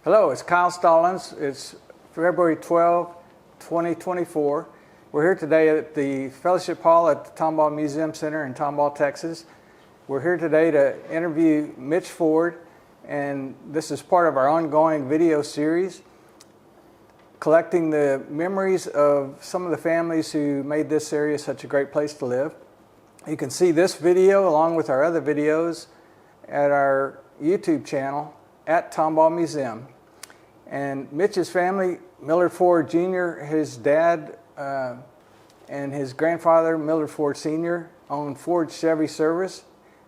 Hello, it's Kyle Stallones. It's February 12, 2024. We're here today at the Fellowship Hall at the Tomball Museum Center in Tomball, Texas. We're here today to interview Mitch Ford, and this is part of our ongoing video series, collecting the memories of some of the families who made this area such a great place to live. You can see this video along with our other videos at our YouTube channel at Tomball Museum. And Mitch's family, Millard Ford Jr., his dad and his grandfather, Millard Ford Sr., owned Ford Chevy service,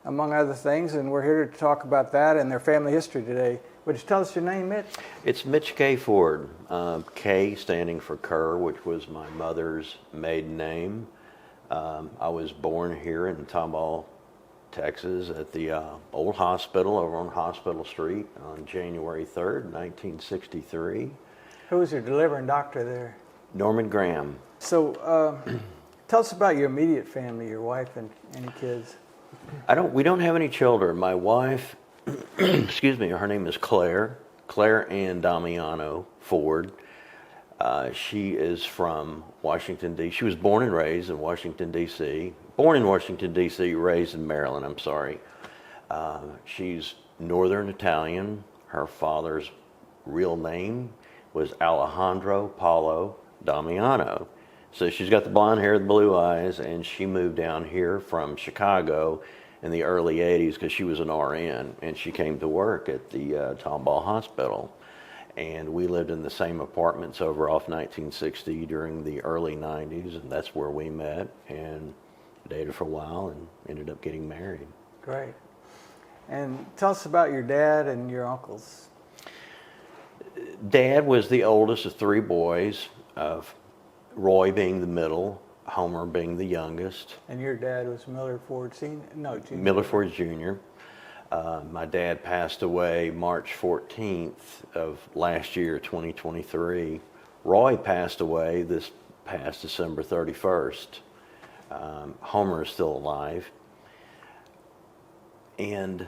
among other things, and we're here to talk about that and their family history today. Would you tell us your name, Mitch? It's Mitch K. Ford, K standing for Kerr, which was my mother's maiden name. I was born here in Tomball, Texas at the old hospital over on Hospital Street on January 3rd, 1963. Who was your delivering doctor there? Norman Graham. So tell us about your immediate family, your wife and any kids. We don't have any children. My wife, excuse me, her name is Claire Ann Damiano Ford. She is from Washington, D.C. She was born and raised in Washington, D.C. Born in Washington, D.C., raised in Maryland, I'm sorry. She's Northern Italian. Her father's real name was Alejandro Paulo Damiano. So she's got the blonde hair, the blue eyes, and she moved down here from Chicago in the early 80s because she was an RN, and she came to work at the Tomball Hospital. And we lived in the same apartments over off 1960 during the early 90s, and that's where we met and dated for a while and ended up getting married. Great. And tell us about your dad and your uncles. Dad was the oldest of three boys, Roy being the middle, Homer being the youngest. And your dad was Millard Ford Sr.? No, Jr. Millard Ford Jr. My dad passed away March 14th of last year, 2023. Roy passed away this past December 31st. Homer is still alive. And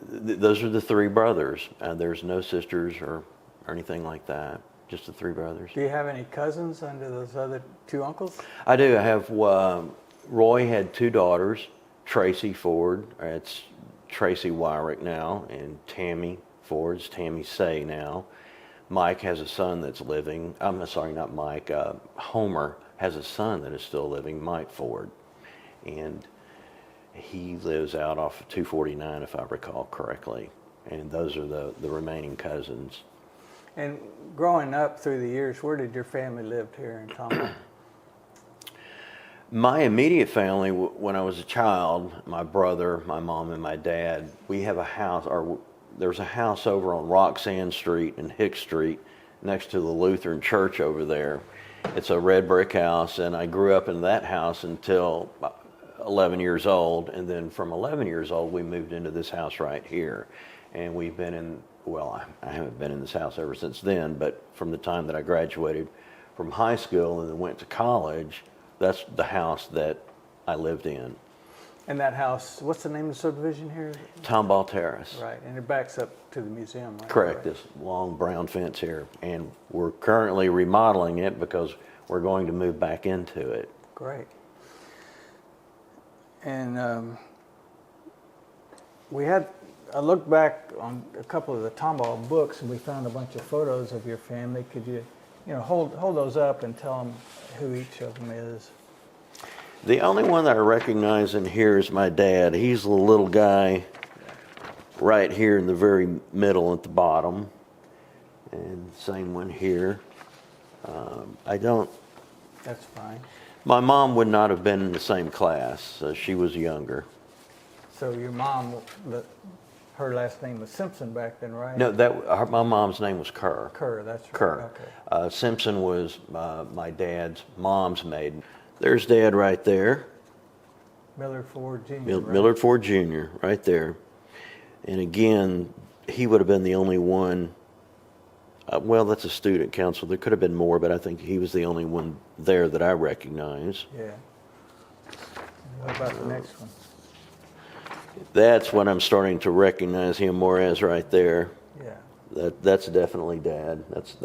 those are the three brothers. There's no sisters or anything like that. Just the three brothers. Do you have any cousins under those other two uncles? I do. I have, Roy had two daughters, Tracy Ford, it's Tracy Wyrick now, and Tammy Ford's Tammy Say now. Mike has a son that's living, I'm sorry, not Mike, Homer has a son that is still living, Mike Ford. And he lives out off of 249, if I recall correctly. And those are the remaining cousins. And growing up through the years, where did your family live here in Tomball? My immediate family, when I was a child, my brother, my mom, and my dad, we have a house, or there's a house over on Roxanne Street and Hicks Street next to the Lutheran Church over there. It's a red brick house, and I grew up in that house until 11 years old, and then from 11 years old, we moved into this house right here. And we've been in, well, I haven't been in this house ever since then, but from the time that I graduated from high school and then went to college, that's the house that I lived in. And that house, what's the name of the subdivision here? Tomball Terrace. Right, and it backs up to the museum, right? Correct, this long brown fence here. And we're currently remodeling it because we're going to move back into it. Great. And I looked back on a couple of the Tomball books, and we found a bunch of photos of your family. Could you hold those up and tell them who each of them is? The only one that I recognize in here is my dad. He's the little guy right here in the very middle at the bottom. And same one here. That's fine. My mom would not have been in the same class, so she was younger. So your mom, her last name was Simpson back then, right? No, my mom's name was Kerr. Kerr, that's right. Kerr. Okay. Simpson was my dad's mom's maiden. There's Dad right there. Millard Ford Jr. Millard Ford Jr. right there. And again, he would have been the only one. Well, that's a student council. There could have been more, but I think he was the only one there that I recognize. Yeah. What about the next one? That's what I'm starting to recognize him more as right there. Yeah. That's definitely Dad. That's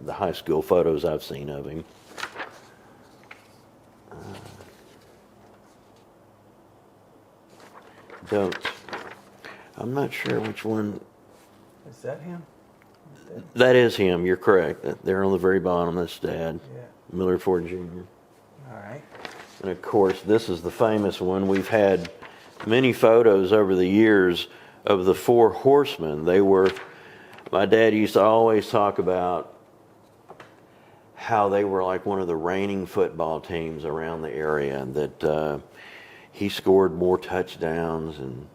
the high school photos I've seen of him. I'm not sure which one. Is that him? That is him. You're correct. They're on the very bottom. That's Dad. Yeah. Millard Ford Jr. All right. And of course, this is the famous one. We've had many photos over the years of the Four Horsemen. My dad used to always talk about how they were like one of the reigning football teams around the area, and that he scored more touchdowns, and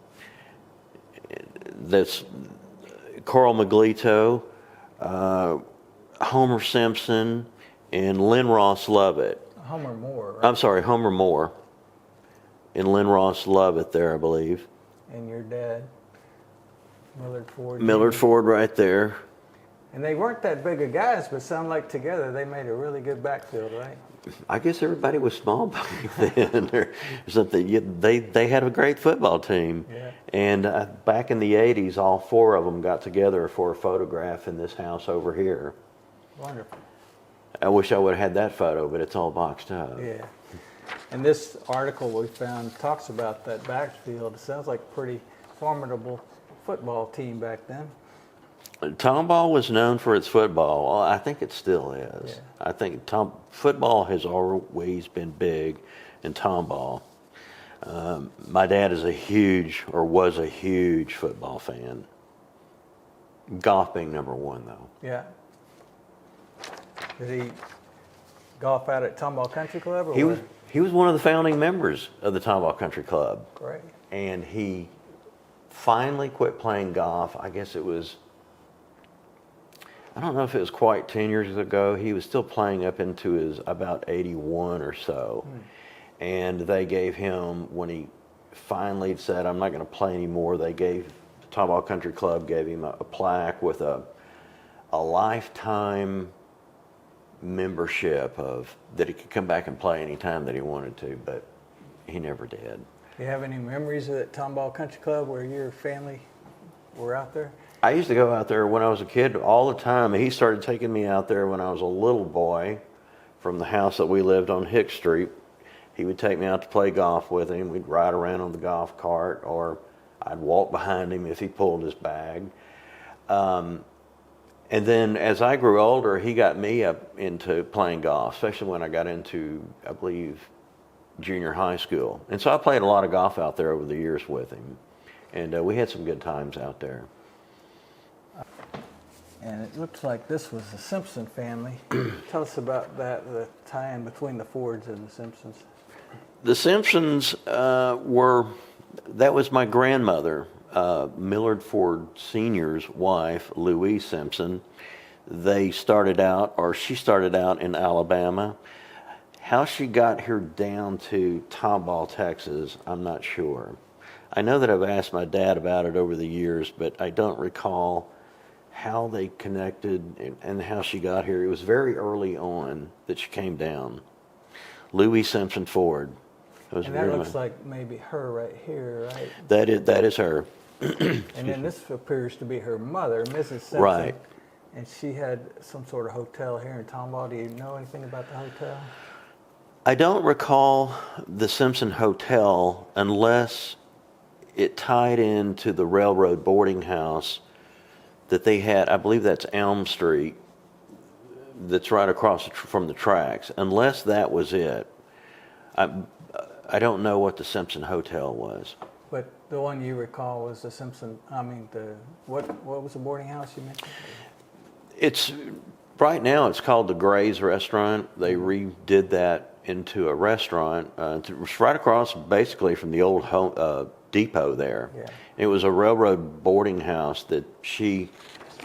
that's Carl Miglito, Homer Simpson, and Lynn Ross Lovett. Homer Moore, right? I'm sorry, Homer Moore and Lynn Ross Lovett there, I believe. And your dad, Millard Ford. Millard Ford right there. And they weren't that big of guys, but sound like together they made a really good backfield, right? I guess everybody was small back then or something. They had a great football team. Yeah. And back in the 80s, all four of them got together for a photograph in this house over here. Wonderful. I wish I would have had that photo, but it's all boxed up. Yeah. And this article we found talks about that backfield. It sounds like a pretty formidable football team back then. Tomball was known for its football. Well, I think it still is. Yeah. I think football has always been big in Tomball. My dad was a huge football fan. Golf being number one, though. Yeah. Did he golf out at Tomball Country Club? Or He was one of the founding members of the Tomball Country Club. Great. And he finally quit playing golf. I guess it was, I don't know if it was quite 10 years ago. He was still playing up into his about 81 or so. And they gave him, when he finally said, I'm not going to play anymore, the Tomball Country Club gave him a plaque with a lifetime membership that he could come back and play anytime that he wanted to, but he never did. Do you have any memories of that Tomball Country Club where your family were out there? I used to go out there when I was a kid all the time. He started taking me out there when I was a little boy from the house that we lived on Hick Street. He would take me out to play golf with him. We'd ride around on the golf cart, or I'd walk behind him if he pulled his bag. And then as I grew older, he got me up into playing golf, especially when I got into, I believe, junior high school. And so I played a lot of golf out there over the years with him. And we had some good times out there. And it looks like this was the Simpson family. Tell us about that, the tie-in between the Fords and the Simpsons. The Simpsons that was my grandmother, Millard Ford Sr.'s wife, Louise Simpson. She started out in Alabama. How she got here down to Tomball, Texas, I'm not sure. I know that I've asked my dad about it over the years, but I don't recall how they connected and how she got here. It was very early on that she came down. Louis Simpson Ford. And that looks like maybe her right here, right? That is her. And then this appears to be her mother, Mrs. Simpson. Right. And she had some sort of hotel here in Tomball. Do you know anything about the hotel? I don't recall the Simpson Hotel unless it tied into the railroad boarding house that they had. I believe that's Elm Street, that's right across from the tracks. Unless that was it, I don't know what the Simpson Hotel was. But the one you recall was the Simpson. What was the boarding house you mentioned? Right now it's called the Gray's Restaurant. They redid that into a restaurant. It's right across basically from the old depot there. Yeah. It was a railroad boarding house that she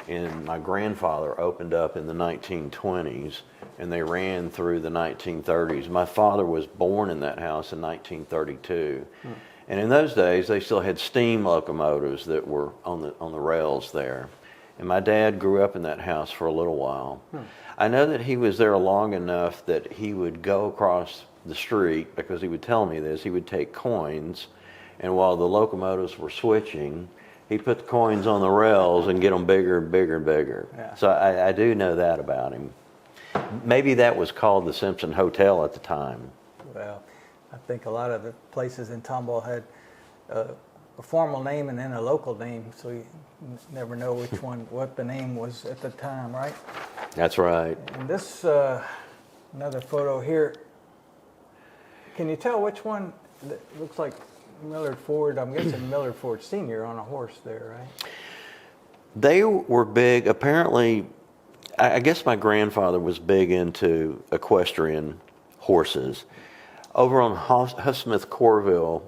and my grandfather opened up in the 1920s, and they ran through the 1930s. My father was born in that house in 1932. And in those days, they still had steam locomotives that were on the rails there. And my dad grew up in that house for a little while. I know that he was there long enough that he would go across the street, because he would tell me this, he would take coins, and while the locomotives were switching, He'd put the coins on the rails and get them bigger and bigger and bigger. Yeah. So I do know that about him. Maybe that was called the Simpson Hotel at the time. Well, I think a lot of the places in Tomball had a formal name and then a local name, so you never know which one, what the name was at the time, right? That's right. And this, another photo here. Can you tell which one that looks like Millard Ford? I'm guessing Millard Ford Sr. on a horse there, right? They were big. Apparently, I guess my grandfather was big into equestrian horses. Over on Huffsmith-Corville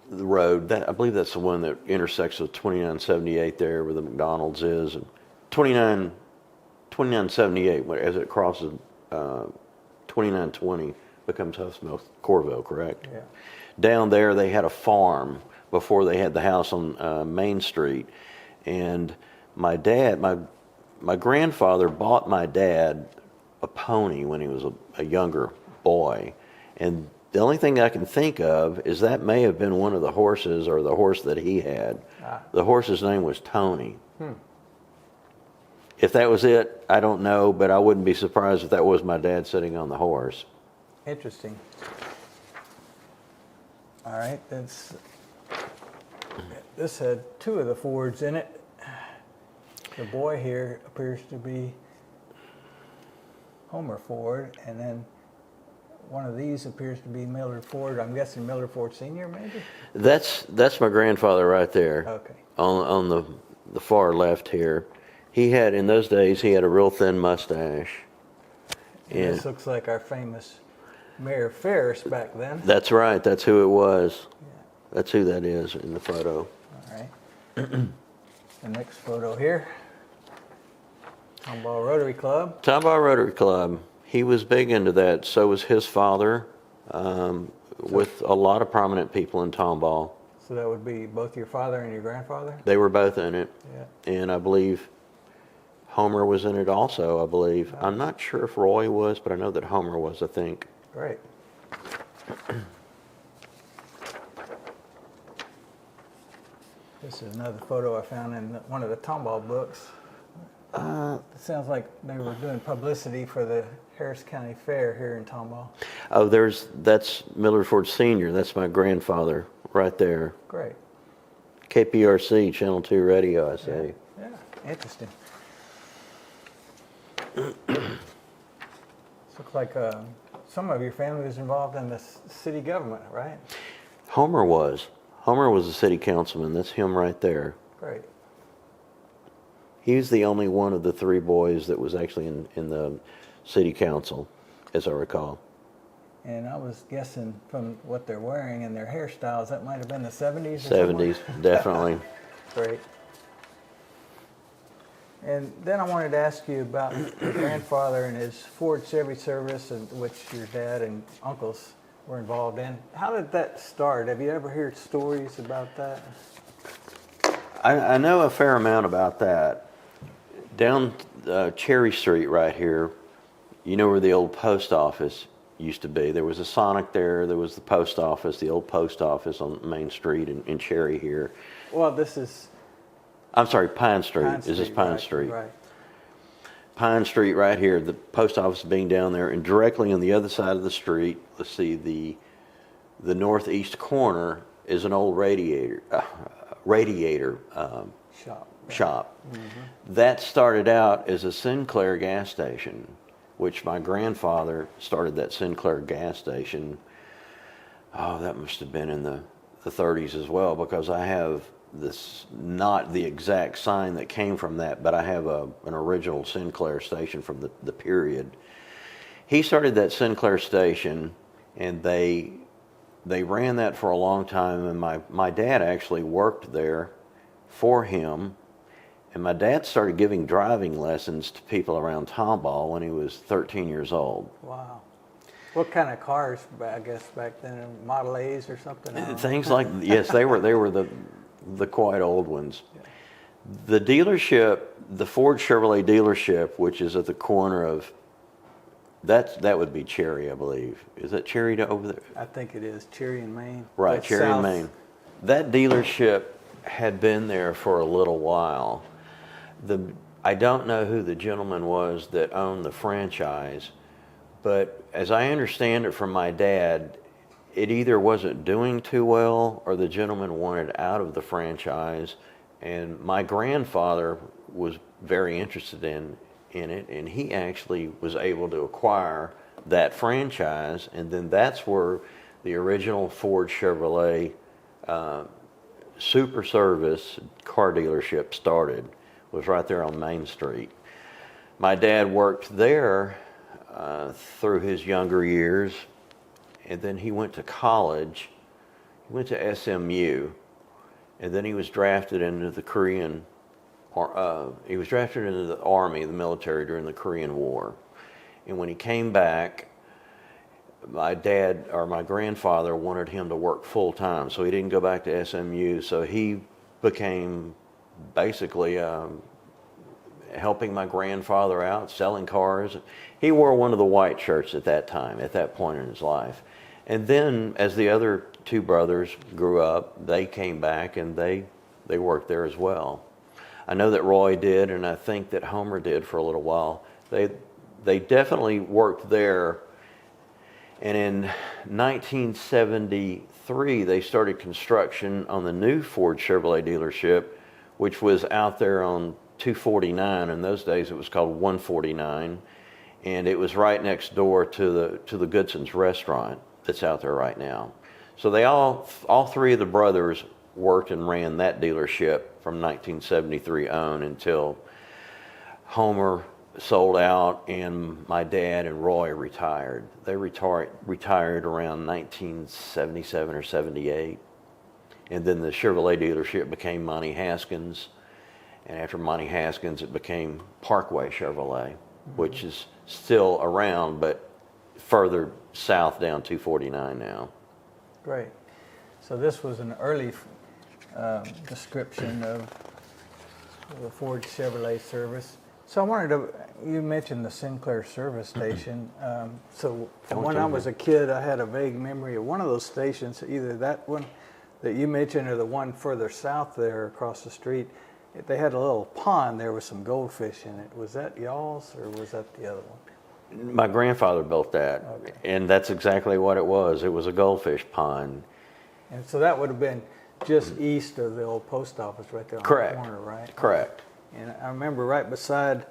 the road, I believe that's the one that intersects with 2978 there where the McDonald's is. And 2978, as it crosses 2920, becomes Huffsmith-Corville, correct? Yeah. Down there, they had a farm before they had the house on Main Street. And my dad, my grandfather bought my dad a pony when he was a younger boy. And the only thing I can think of is that may have been one of the horses or the horse that he had. The horse's name was Tony. If that was it, I don't know, but I wouldn't be surprised if that was my dad sitting on the horse. Interesting. All right, this had two of the Fords in it. The boy here appears to be Homer Ford, and then one of these appears to be Millard Ford. I'm guessing Millard Ford Sr. maybe? That's my grandfather right there. Okay. On the far left here. He had, in those days, he had a real thin mustache. And this looks like our famous Mayor Ferris back then. That's right. That's who it was. Yeah. That's who that is in the photo. All right. The next photo here. Tomball Rotary Club. Tomball Rotary Club. He was big into that. So was his father, with a lot of prominent people in Tomball. So that would be both your father and your grandfather? They were both in it. Yeah. And I believe Homer was in it also, I believe. I'm not sure if Roy was, but I know that Homer was, I think. Great. This is another photo I found in one of the Tomball books. It sounds like they were doing publicity for the Harris County Fair here in Tomball. Oh, that's Millard Ford Sr. That's my grandfather right there. Great. KPRC, Channel 2 Radio, I say. Yeah, interesting. Looks like some of your family was involved in the city government, right? Homer was. Homer was a city councilman. That's him right there. Great. He was the only one of the three boys that was actually in the city council, as I recall. And I was guessing from what they're wearing and their hairstyles, that might have been the 70s or 70s, definitely. Great. And then I wanted to ask you about your grandfather and his Ford Chevy service, which your dad and uncles were involved in. How did that start? Have you ever heard stories about that? I know a fair amount about that. Down Cherry Street right here, you know where the old post office used to be. There was a Sonic there. There was the post office, the old post office on Main Street in Cherry here. Well, this is... I'm sorry, Pine Street. Is this Pine right, Street? Right. Pine Street right here, the post office being down there, and directly on the other side of the street, let's see, the northeast corner is an old radiator shop. Mm-hmm. That started out as a Sinclair gas station, which my grandfather started that Sinclair gas station. Oh, that must have been in the 30s as well, because I have this, not the exact sign that came from that, but I have an original Sinclair station from the period. He started that Sinclair station, and they ran that for a long time, and my dad actually worked there for him, and my dad started giving driving lessons to people around Tomball when he was 13 years old. Wow. What kind of cars, I guess, back then? Model A's or something? Things like, yes, they were the quite old ones. Yeah. The dealership, the Ford Chevrolet dealership, which is at the corner of, that would be Cherry, I believe. Is that Cherry over there? I think it is, Cherry and Main. Right, Cherry and Main. That dealership had been there for a little while. I don't know who the gentleman was that owned the franchise, but as I understand it from my dad, it either wasn't doing too well or the gentleman wanted out of the franchise, and my grandfather was very interested in it, and he actually was able to acquire that franchise, and then that's where the original Ford Chevrolet super service car dealership started, was right there on Main Street. My dad worked there through his younger years, and then he went to college. He went to SMU, and then he was drafted into the Army, the military, during the Korean War. And when he came back, my grandfather wanted him to work full time, so he didn't go back to SMU. So he became basically helping my grandfather out, selling cars. He wore one of the white shirts at that time, at that point in his life. And then as the other two brothers grew up, they came back and they worked there as well. I know that Roy did, and I think that Homer did for a little while. They definitely worked there. And in 1973, they started construction on the new Ford Chevrolet dealership, which was out there on 249. In those days, it was called 149, and it was right next door to the Goodson's restaurant that's out there right now. So they all three of the brothers worked and ran that dealership from 1973 on until Homer sold out and my dad and Roy retired. They retired around 1977 or 78. And then the Chevrolet dealership became Monty Haskins. And after Monty Haskins, it became Parkway Chevrolet, which is still around, but further south down 249 now. Great. So this was an early description of the Ford Chevrolet service. So I wanted to, you mentioned the Sinclair service station. So when I was a kid, I had a vague memory of one of those stations, either that one that you mentioned or the one further south there across the street. They had a little pond there with some goldfish in it. Was that y'all's or was that the other one? My grandfather built that, okay. And that's exactly what it was. It was a goldfish pond. And so that would have been just east of the old post office right there on Correct. the corner, right? Correct. And I remember right beside,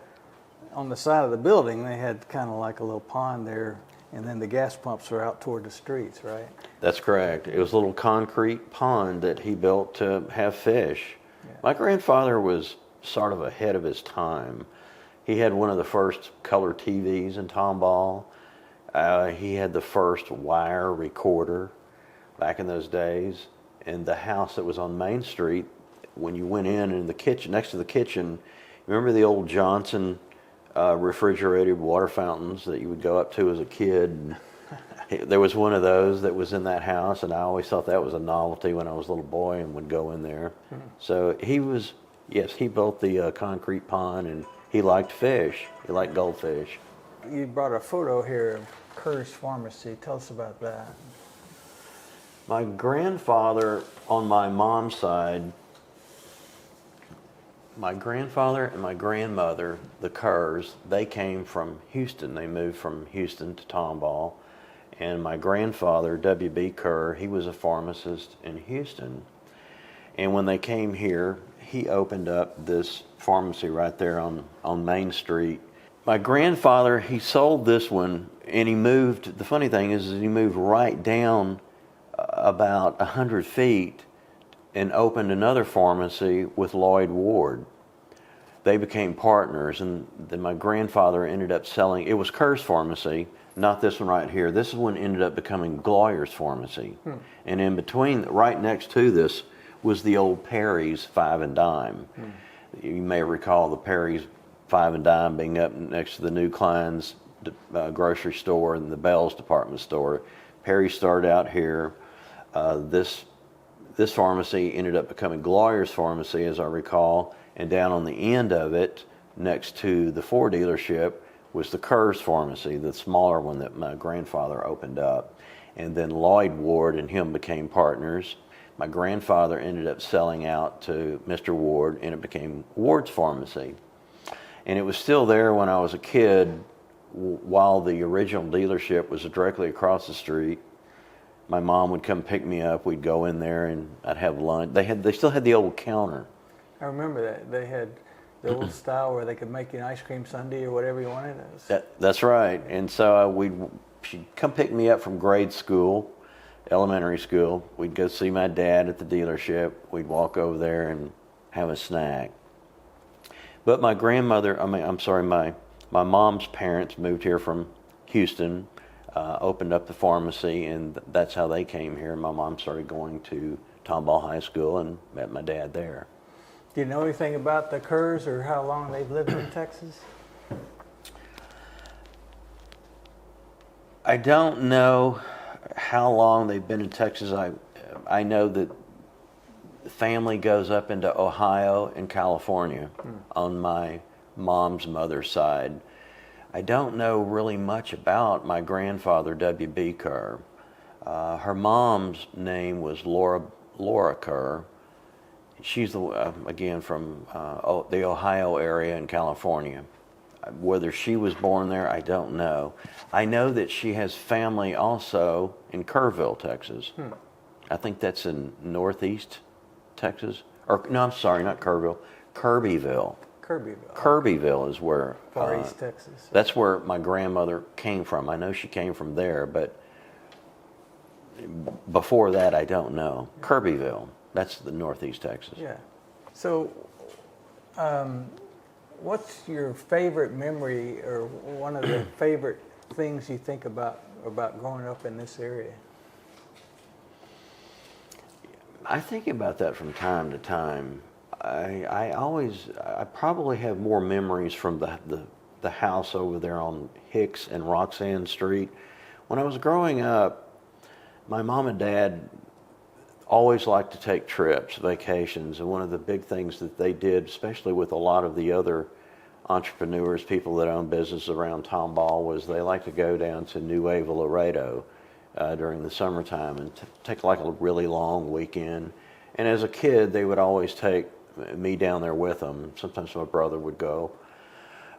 on the side of the building, they had kind of like a little pond there, and then the gas pumps were out toward the streets, right? That's correct. It was a little concrete pond that he built to have fish. Yeah. My grandfather was sort of ahead of his time. He had one of the first color TVs in Tomball. He had the first wire recorder back in those days. And the house that was on Main Street, when you went in the kitchen, next to the kitchen, remember the old Johnson refrigerated water fountains that you would go up to as a kid? There was one of those that was in that house, and I always thought that was a novelty when I was a little boy and would go in there. So he built the concrete pond, and he liked fish. He liked goldfish. You brought a photo here of Kerr's Pharmacy. Tell us about that. My grandfather on my mom's side, my grandfather and my grandmother, the Kerrs, they came from Houston. They moved from Houston to Tomball. And my grandfather, W.B. Kerr, he was a pharmacist in Houston. And when they came here, he opened up this pharmacy right there on Main Street. My grandfather, he sold this one, and he moved, the funny thing is he moved right down about 100 feet and opened another pharmacy with Lloyd Ward. They became partners, and then my grandfather ended up selling, it was Kerr's Pharmacy, not this one right here. This one ended up becoming Gloyer's Pharmacy. And in between, right next to this, was the old Perry's Five and Dime. You may recall the Perry's Five and Dime being up next to the New Klein's grocery store and the Bell's department store. Perry started out here. This pharmacy ended up becoming Gloyer's Pharmacy, as I recall, and down on the end of it, next to the Ford dealership, was the Kerr's Pharmacy, the smaller one that my grandfather opened up. And then Lloyd Ward and him became partners. my grandfather ended up selling out to Mr. Ward, and it became Ward's Pharmacy. And it was still there when I was a kid, while the original dealership was directly across the street. My mom would come pick me up. We'd go in there, and I'd have lunch. They still had the old counter. I remember that. They had the old style where they could make you an ice cream sundae or whatever you wanted. That's right. And so she'd come pick me up from grade school, elementary school. We'd go see my dad at the dealership. We'd walk over there and have a snack. But my mom's parents moved here from Houston, opened up the pharmacy, and that's how they came here. My mom started going to Tomball High School and met my dad there. Do you know anything about the Kerrs or how long they've lived in Texas? I don't know how long they've been in Texas. I know that the family goes up into Ohio and California on my mom's mother's side. I don't know really much about my grandfather, W.B. Kerr. Her mom's name was Laura Kerr. She's again from the Ohio area in California. Whether she was born there, I don't know. I know that she has family also in Kerrville, Texas. I think that's in northeast Texas. Or no, I'm sorry, not Kerrville. Kirbyville. Kirbyville is where Far East Texas. That's where my grandmother came from. I know she came from there, but before that, I don't know. Kirbyville. That's the northeast Texas. Yeah. So, what's your favorite memory or one of the favorite things you think about growing up in this area? I think about that from time to time. I probably have more memories from the house over there on Hicks and Roxanne Street. When I was growing up, my mom and dad always liked to take trips, vacations, and one of the big things that they did, especially with a lot of the other entrepreneurs, people that own businesses around Tomball, was they like to go down to Nuevo Laredo during the summertime and take like a really long weekend. And as a kid, they would always take me down there with them. Sometimes my brother would go.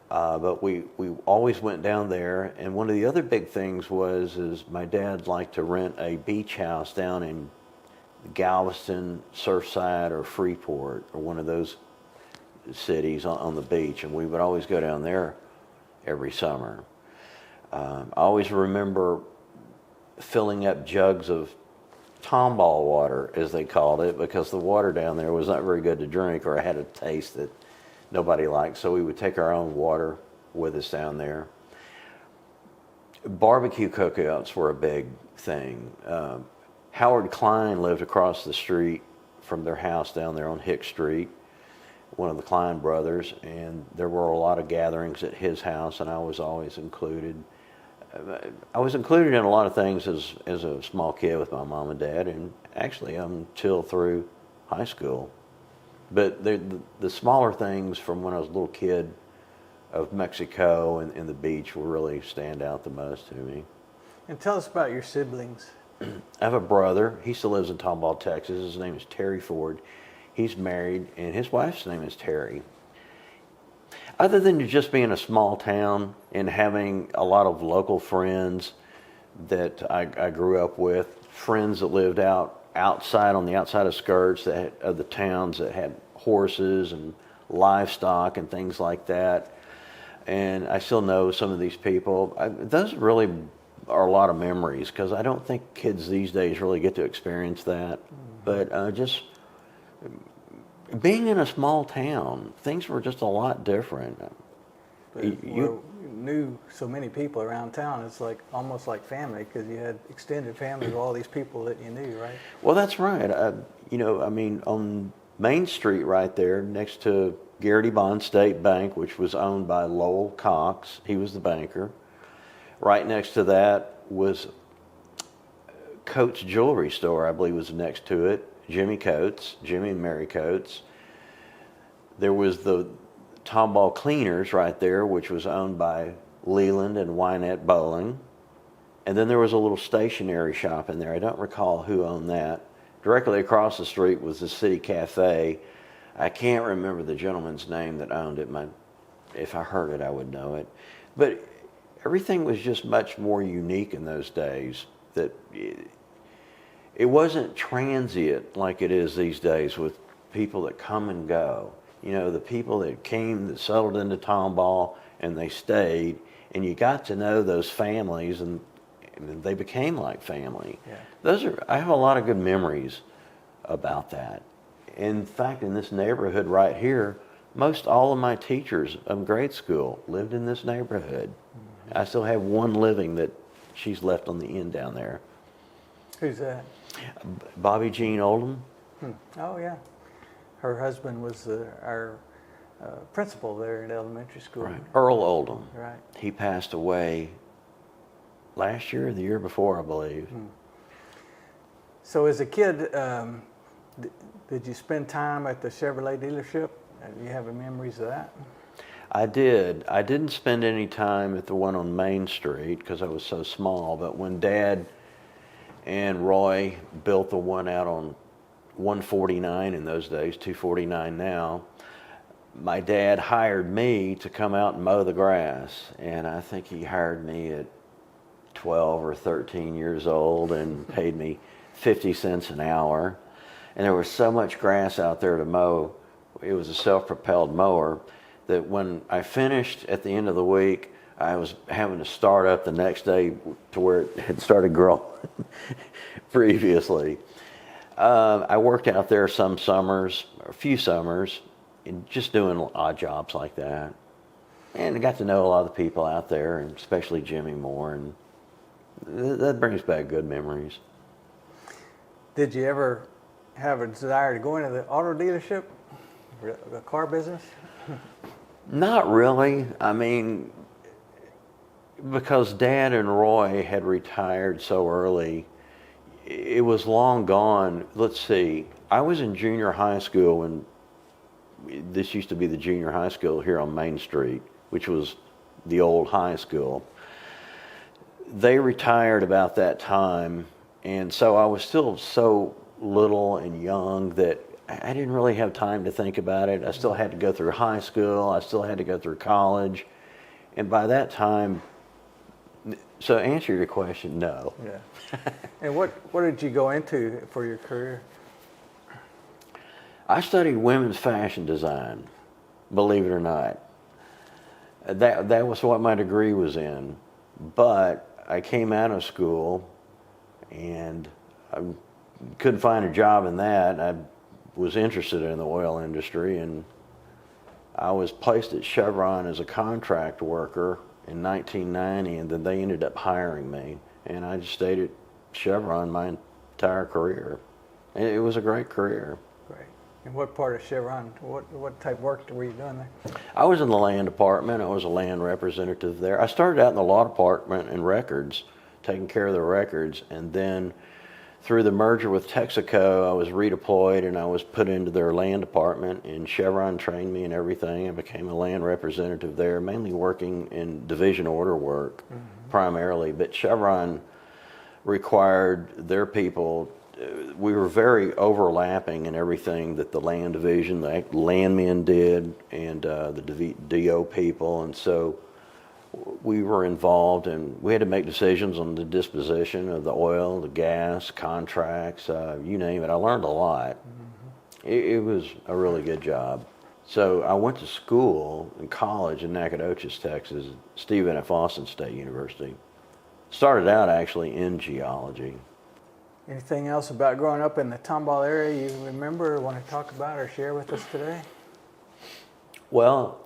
But we always went down there. And one of the other big things is my dad liked to rent a beach house down in Galveston, Surfside, or Freeport, or one of those cities on the beach. And we would always go down there every summer. I always remember filling up jugs of Tomball water, as they called it, because the water down there was not very good to drink, or it had a taste that nobody liked. So we would take our own water with us down there. Barbecue cookouts were a big thing. Howard Klein lived across the street from their house down there on Hick Street, one of the Klein brothers, and there were a lot of gatherings at his house, and I was always included. I was included in a lot of things as a small kid with my mom and dad, and actually until through high school. But the smaller things from when I was a little kid of Mexico and the beach will really stand out the most to me. And tell us about your siblings. I have a brother. He still lives in Tomball, Texas. His name is Terry Ford. He's married, and his wife's name is Terry. Other than just being a small town and having a lot of local friends that I grew up with, friends that lived outside on the outside of skirts of the towns that had horses and livestock and things like that, and I still know some of these people. Those really are a lot of memories, because I don't think kids these days really get to experience that. But just being in a small town, things were just a lot different. You knew so many people around town. It's like almost like family, because you had extended family of all these people that you knew, right? Well, that's right. On Main Street right there, next to Garrity Bond State Bank, which was owned by Lowell Cox, he was the banker. Right next to that was Coates Jewelry Store, I believe was next to it. Jimmy and Mary Coates. There was the Tomball Cleaners right there, which was owned by Leland and Wynette Bowling. And then there was a little stationery shop in there. I don't recall who owned that. directly across the street was the City Cafe. I can't remember the gentleman's name that owned it. If I heard it, I would know it. But everything was just much more unique in those days. That it wasn't transient like it is these days with people that come and go. You know, the people that came, that settled into Tomball, and they stayed, and you got to know those families, and they became like family. Yeah. I have a lot of good memories about that. In fact, in this neighborhood right here, most all of my teachers of grade school lived in this neighborhood. Mm-hmm. I still have one living that she's left on the end down there. Who's that? Bobby Jean Oldham. Oh, yeah. Her husband was our principal there at elementary school. Right. Earl Oldham. Right. He passed away last year or the year before, I believe. So as a kid, did you spend time at the Chevrolet dealership? Do you have any memories of that? I did. I didn't spend any time at the one on Main Street because I was so small, but when Dad and Roy built the one out on 149 in those days, 249 now, my dad hired me to come out and mow the grass, and I think he hired me at 12 or 13 years old and paid me 50 cents an hour. And there was so much grass out there to mow. It was a self-propelled mower that when I finished at the end of the week, I was having to start up the next day to where it had started growing previously. I worked out there some summers, a few summers, and just doing odd jobs like that. And I got to know a lot of the people out there, and especially Jimmy Moore, and that brings back good memories. Did you ever have a desire to go into the auto dealership, or the car business? Not really. I mean, because Dad and Roy had retired so early, it was long gone. Let's see, I was in junior high school when this used to be the junior high school here on Main Street, which was the old high school. They retired about that time, and so I was still so little and young that I didn't really have time to think about it. I still had to go through high school. I still had to go through college. And by that time, so to answer your question, no. Yeah. And what did you go into for your career? I studied women's fashion design, believe it or not. That was what my degree was in. But I came out of school and I couldn't find a job in that. I was interested in the oil industry, and I was placed at Chevron as a contract worker in 1990, and then they ended up hiring me, and I just stayed at Chevron my entire career. It was a great career. Great. And what part of Chevron, what type of work were you doing there? I was in the land department. I was a land representative there. I started out in the law department in records, taking care of the records, and then through the merger with Texaco, I was redeployed and I was put into their land department, and Chevron trained me and everything. I became a land representative there, mainly working in division order work primarily, but Chevron required their people. We were very overlapping in everything that the land division, the landmen did, and the DO people, and so we were involved, and we had to make decisions on the disposition of the oil, the gas, contracts, you name it. I learned a lot. It was a really good job. So I went to school in college in Nacogdoches, Texas, Stephen F. Austin State University. Started out actually in geology. Anything else about growing up in the Tomball area you remember or want to talk about or share with us today? Well,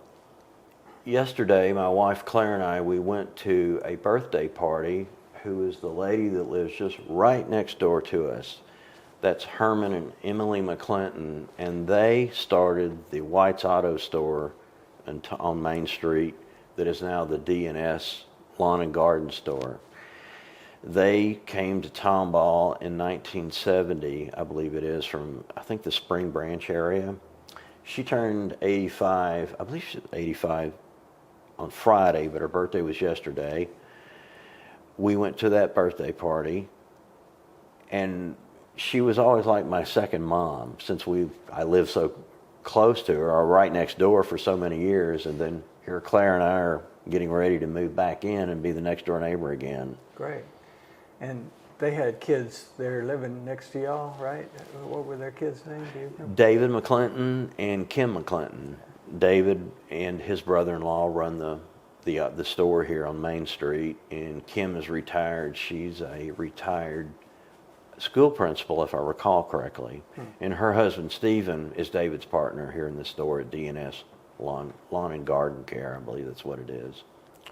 yesterday, my wife Claire and I, we went to a birthday party who is the lady that lives just right next door to us. That's Herman and Emily McClinton, and they started the White's Auto Store on Main Street that is now the D&S Lawn and Garden Store. They came to Tomball in 1970, I believe it is, from, I think, the Spring Branch area. She turned 85, I believe she was 85 on Friday, but her birthday was yesterday. We went to that birthday party, and she was always like my second mom, since I lived so close to her, or right next door for so many years, and then here Claire and I are getting ready to move back in and be the next door neighbor again. Great. And they had kids there living next to y'all, right? What were their kids' names? Do you remember? David McClinton and Kim McClinton. David and his brother-in-law run the store here on Main Street, and Kim is retired. She's a retired school principal, if I recall correctly. And her husband, Stephen, is David's partner here in the store at D&S Lawn and Garden Care. I believe that's what it is.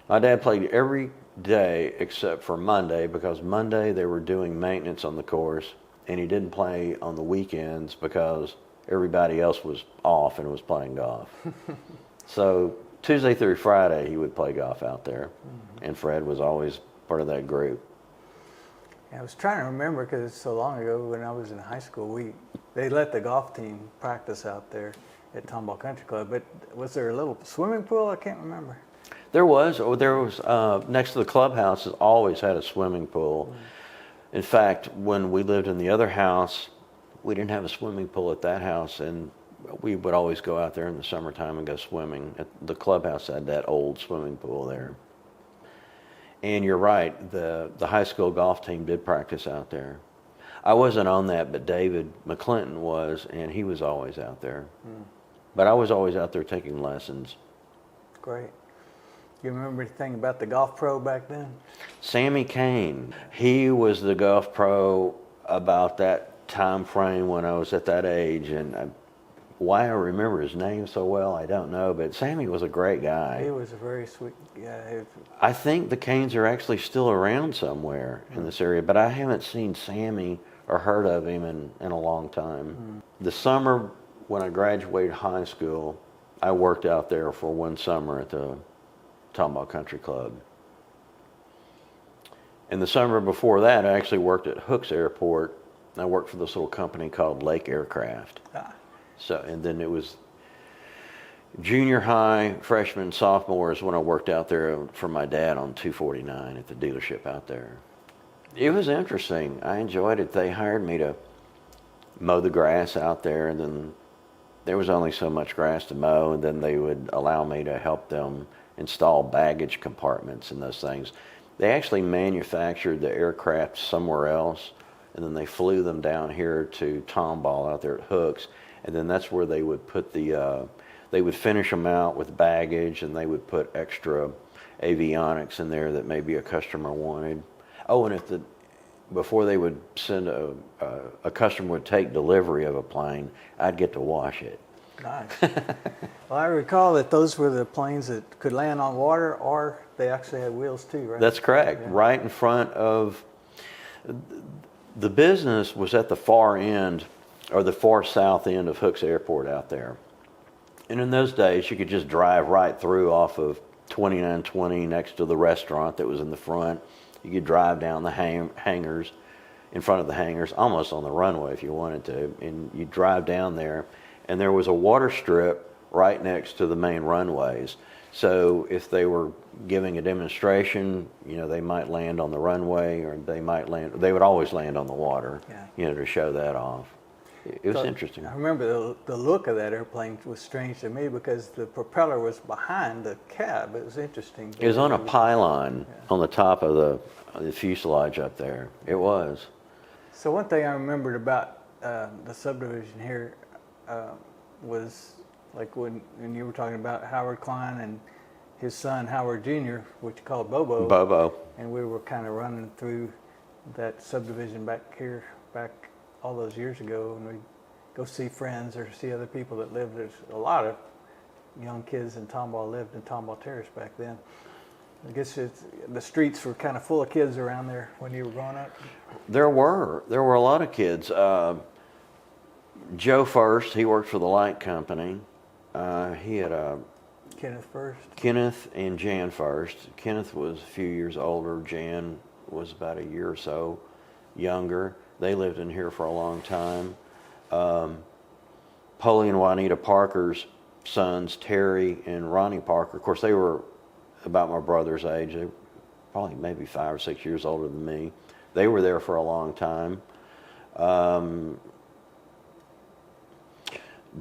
My dad played every day except for Monday, because Monday they were doing maintenance on the course, and he didn't play on the weekends because everybody else was off and was playing golf. So Tuesday through Friday he would play golf out there, and Fred was always part of that group. I was trying to remember, because it's so long ago, when I was in high school, they let the golf team practice out there at Tomball Country Club. But was there a little swimming pool? I can't remember. There was next to the clubhouse has always had a swimming pool. In fact, when we lived in the other house, we didn't have a swimming pool at that house, and we would always go out there in the summertime and go swimming. The clubhouse had that old swimming pool there. And you're right, the high school golf team did practice out there. I wasn't on that, but David McClinton was, and he was always out there. But I was always out there taking lessons. Great. You remember anything about the golf pro back then? Sammy Kane, he was the golf pro about that time frame when I was at that age, and why I remember his name so well, I don't know, but Sammy was a great guy. He was a very sweet guy. I think the Canes are actually still around somewhere in this area, but I haven't seen Sammy or heard of him in a long time. The summer when I graduated high school, I worked out there for one summer at the Tomball Country Club. And the summer before that, I actually worked at Hooks Airport. I worked for this little company called Lake Aircraft. So, and then it was junior high, freshman, sophomores when I worked out there for my dad on 249 at the dealership out there. It was interesting. I enjoyed it. They hired me to mow the grass out there, and then there was only so much grass to mow, and then they would allow me to help them install baggage compartments and those things. They actually manufactured the aircraft somewhere else, and then they flew them down here to Tomball out there at Hooks, and then that's where they would put they would finish them out with baggage, and they would put extra avionics in there that maybe a customer wanted. Oh, and before they would send a customer would take delivery of a plane, I'd get to wash it. Nice. Well, I recall that those were the planes that could land on water, or they actually had wheels too, right? That's correct. Yeah. Right in front of the business was at the far end, or the far south end of Hooks Airport out there. And in those days, you could just drive right through off of 2920 next to the restaurant that was in the front. You could drive down the hangars, in front of the hangars, almost on the runway if you wanted to, and you drive down there, and there was a water strip right next to the main runways. So if they were giving a demonstration, they might land on the runway, or they would always land on the water, to show that off. It was interesting. I remember the look of that airplane was strange to me, because the propeller was behind the cab. It was interesting. It was on a pylon on the top of the fuselage up there. It was. So one thing I remembered about the subdivision here was like when you were talking about Howard Klein and his son Howard Jr., which you called Bobo. Bobo. And we were kind of running through that subdivision back all those years ago, and we'd go see friends or see other people that lived. There's a lot of young kids in Tomball lived in Tomball Terrace back then. I guess the streets were kind of full of kids around there when you were growing up. There were a lot of kids. Joe First, he worked for the light company. He had Kenneth First. Kenneth and Jan First. Kenneth was a few years older. Jan was about a year or so younger. They lived in here for a long time. Polly and Juanita Parker's sons, Terry and Ronnie Parker, of course, they were about my brother's age. They were probably maybe 5 or 6 years older than me. They were there for a long time. John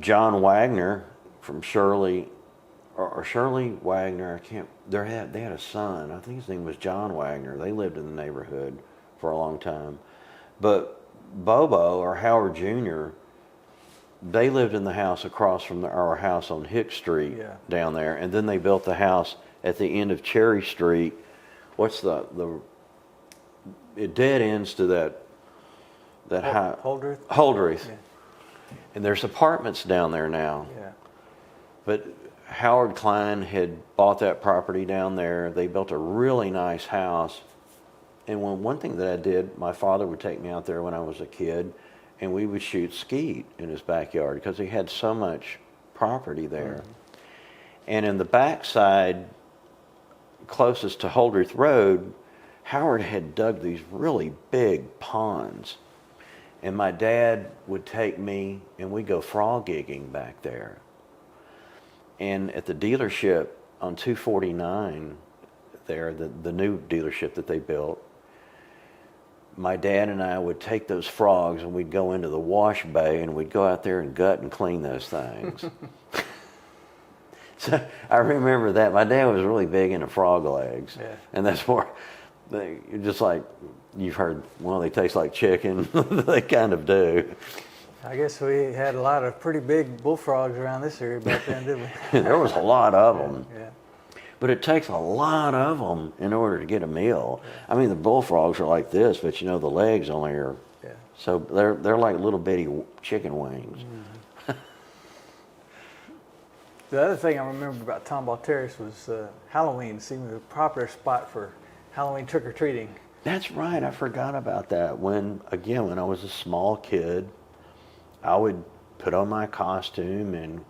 Wagner from Shirley, or Shirley Wagner, I can't, they had a son, I think his name was John Wagner. They lived in the neighborhood for a long time. But Bobo, or Howard Jr., they lived in the house across from our house on Hick Street down there, and then they built the house at the end of Cherry Street. What's it dead ends to that high Holdreth. Yeah. And there's apartments down there now. Yeah. But Howard Klein had bought that property down there. They built a really nice house. And one thing that I did, my father would take me out there when I was a kid, and we would shoot skeet in his backyard because he had so much property there. Mm-hmm. And in the backside, closest to Holdreth Road, Howard had dug these really big ponds. And my dad would take me, and we'd go frog gigging back there. And at the dealership on 249 there, the new dealership that they built, my dad and I would take those frogs and we'd go into the wash bay and we'd go out there and gut and clean those things. So I remember that. My dad was really big into frog legs. Yeah. And that's where just like you've heard, well, they taste like chicken. They kind of do. I guess we had a lot of pretty big bullfrogs around this area back then, didn't we? There was a lot of them. Yeah. But it takes a lot of them in order to get a meal. Yeah. I mean, the bullfrogs are like this, but the legs only are. Yeah. So they're like little bitty chicken wings. Mm-hmm. The other thing I remember about Tomball Terrace was Halloween seemed a popular spot for Halloween trick-or-treating. That's right. I forgot about that. When I was a small kid, I would put on my costume, and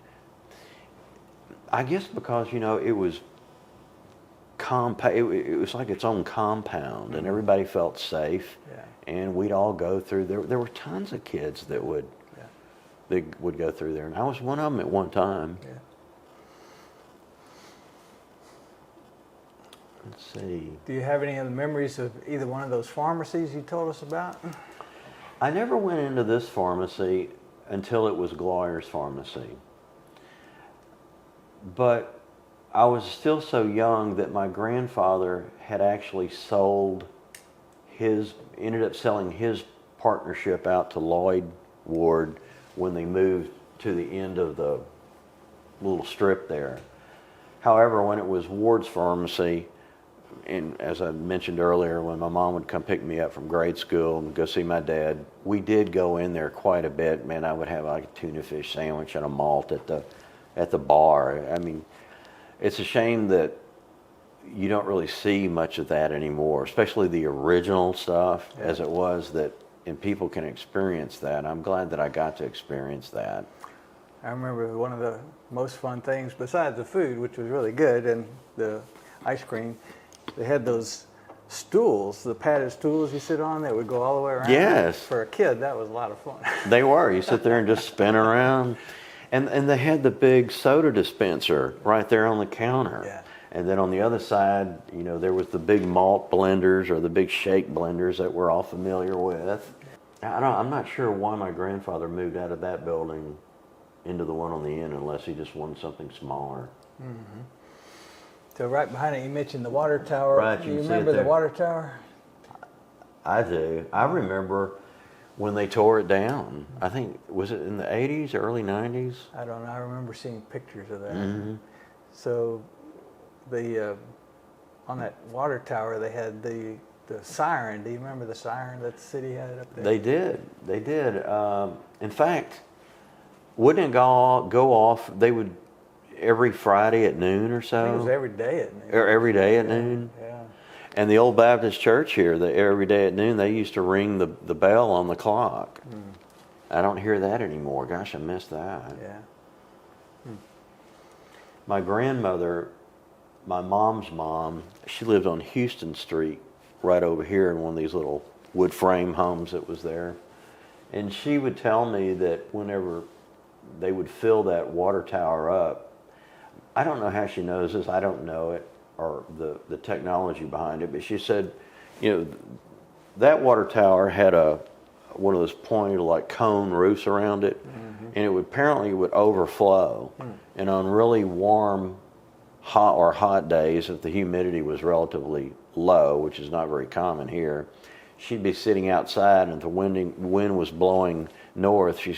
I guess because, it was it was like its own compound, and everybody felt safe. Yeah. And we'd all go through there. There were tons of kids that would go through there, and I was one of them at one time. Yeah. Let's see. Do you have any other memories of either one of those pharmacies you told us about? I never went into this pharmacy until it was Gloyer's Pharmacy. But I was still so young that my grandfather had actually ended up selling his partnership out to Lloyd Ward when they moved to the end of the little strip there. However, when it was Ward's Pharmacy, and as I mentioned earlier, when my mom would come pick me up from grade school and go see my dad, we did go in there quite a bit. Man, I would have like a tuna fish sandwich and a malt at the bar. I mean, it's a shame that you don't really see much of that anymore, especially the original stuff as it was, and people can experience that. I'm glad that I got to experience that. I remember one of the most fun things, besides the food, which was really good, and the ice cream, they had those stools, the padded stools you sit on that would go all the way around. Yes. For a kid, that was a lot of fun. They were. You sit there and just spin around. And they had the big soda dispenser right there on the counter. Yeah. And then on the other side, there was the big malt blenders or the big shake blenders that we're all familiar with. I'm not sure why my grandfather moved out of that building into the one on the end unless he just wanted something smaller. Mm-hmm. So right behind it, you mentioned the water tower. Right, do you remember the water tower? I do. I remember when they tore it down. I think, was it in the 80s, early 90s? I don't know. I remember seeing pictures of that. Mm-hmm. So on that water tower, they had the siren. Do you remember the siren that the city had up there? They did. In fact, wouldn't it go off, they would, every Friday at noon or so? I think it was every day at noon. Every day at noon? Yeah. And the old Baptist church here, every day at noon, they used to ring the bell on the clock. Mm. I don't hear that anymore. Gosh, I miss that. Yeah. Hmm. My grandmother, my mom's mom, she lived on Houston Street, right over here in one of these little wood frame homes that was there. And she would tell me that whenever they would fill that water tower up, I don't know how she knows this, I don't know it, or the technology behind it, but she said, that water tower had a one of those pointed like cone roofs around it, and it would apparently would overflow. And on really warm, hot days, if the humidity was relatively low, which is not very common here, she'd be sitting outside, and if the wind was blowing north, she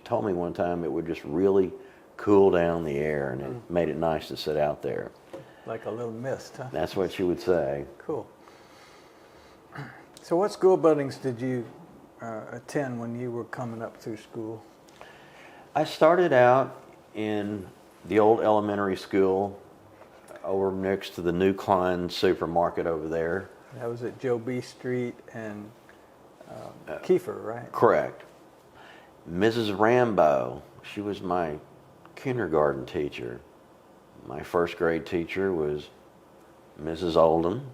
told me one time it would just really cool down the air, and it made it nice to sit out there. Like a little mist, huh? That's what she would say. Cool. So what school buildings did you attend when you were coming up through school? I started out in the old elementary school over next to the New Klein supermarket over there. That was at Joe B. Street and Kiefer, right? Correct. Mrs. Rambo, she was my kindergarten teacher. My first grade teacher was Mrs. Oldham.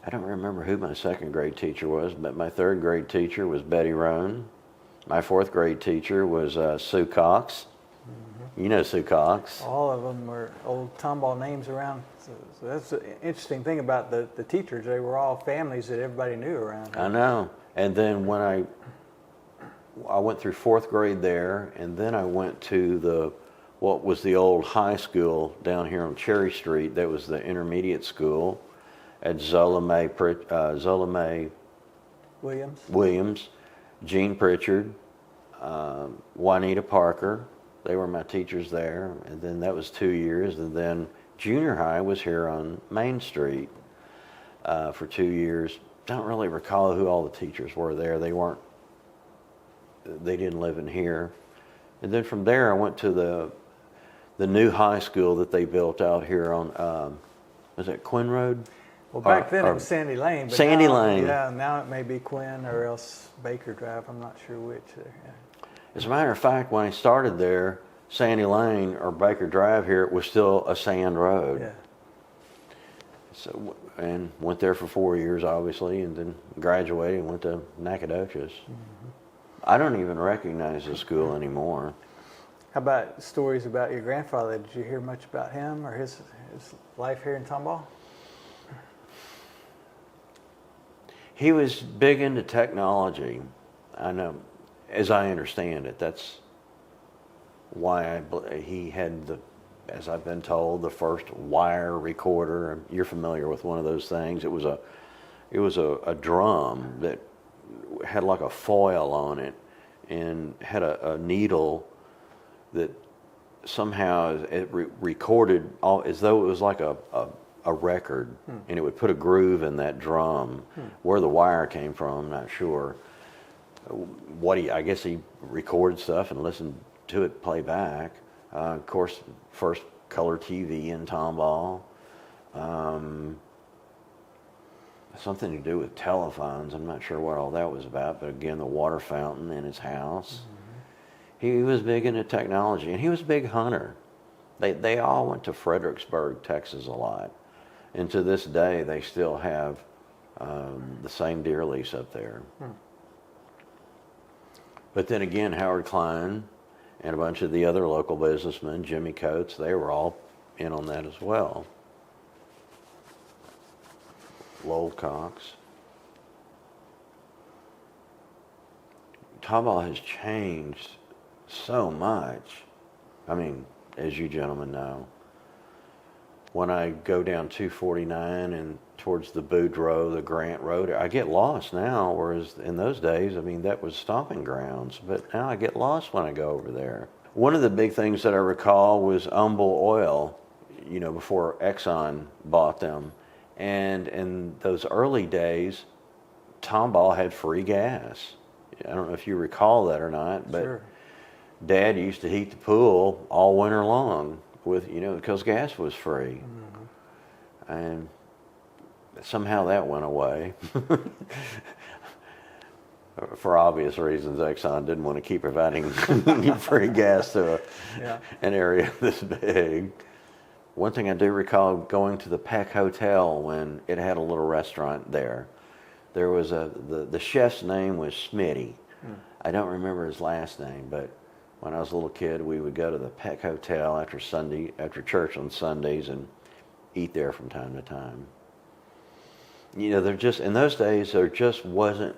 I don't remember who my second grade teacher was, but my third grade teacher was Betty Roan. My fourth grade teacher was Sue Cox. You know Sue Cox. All of them were old Tomball names around. So that's the interesting thing about the teachers. They were all families that everybody knew around here. I know. And then when I went through fourth grade there, and then I went to what was the old high school down here on Cherry Street. That was the intermediate school at Zola Mae Williams, Gene Pritchard, Juanita Parker. They were my teachers there, and then that was 2 years, and then junior high was here on Main Street for 2 years. Don't really recall who all the teachers were there. They didn't live in here. And then from there I went to the new high school that they built out here on, was it Quinn Road? Well, back then it was Sandy Lane. But Sandy now, Lane. Yeah, now it may be Quinn or else Baker Drive. I'm not sure which there. Yeah. As a matter of fact, when I started there, Sandy Lane or Baker Drive here, it was still a sand road. Yeah. So, and went there for 4 years, obviously, and then graduated and went to Nacogdoches. I don't even recognize the school anymore. How about stories about your grandfather? Did you hear much about him or his life here in Tomball? He was big into technology. I know, as I understand it, that's why he had as I've been told, the first wire recorder. You're familiar with one of those things. It was a drum that had like a foil on it and had a needle that somehow it recorded all as though it was like a record, and it would put a groove in that drum. Where the wire came from, I'm not sure. I guess he recorded stuff and listened to it play back. Of course, first color TV in Tomball. Something to do with telephones. I'm not sure what all that was about, but again, the water fountain in his house. He was big into technology, and he was a big hunter. They all went to Fredericksburg, Texas a lot. And to this day, they still have the same deer lease up there. But then again, Howard Klein and a bunch of the other local businessmen, Jimmy Coates, they were all in on that as well. Lowell Cox. Tomball has changed so much. I mean, as you gentlemen know, when I go down 249 and towards the Boudreaux, the Grant Road, I get lost now, whereas in those days, I mean, that was stomping grounds. But now I get lost when I go over there. One of the big things that I recall was Humble Oil, before Exxon bought them. And in those early days, Tomball had free gas. I don't know if you recall that or not, but Sure. Dad used to heat the pool all winter long because gas was free. And somehow that went away. For obvious reasons, Exxon didn't want to keep providing free gas to an area this big. One thing I do recall going to the Peck Hotel when it had a little restaurant there. There was the chef's name was Smitty. I don't remember his last name, but when I was a little kid, we would go to the Peck Hotel after church on Sundays and eat there from time to time. In those days, there just wasn't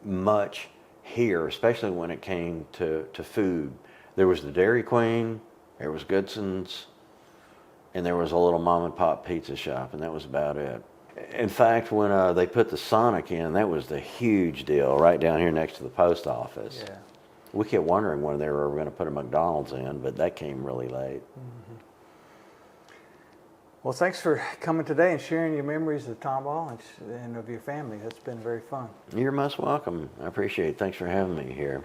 much here, especially when it came to food. There was the Dairy Queen, there was Goodson's, and there was a little mom and pop pizza shop, and that was about it. In fact, when they put the Sonic in, that was the huge deal right down here next to the post office. Yeah. We kept wondering when they were going to put a McDonald's in, but that came really late. Well, thanks for coming today and sharing your memories of Tomball and of your family. That's been very fun. You're most welcome. I appreciate it. Thanks for having me here.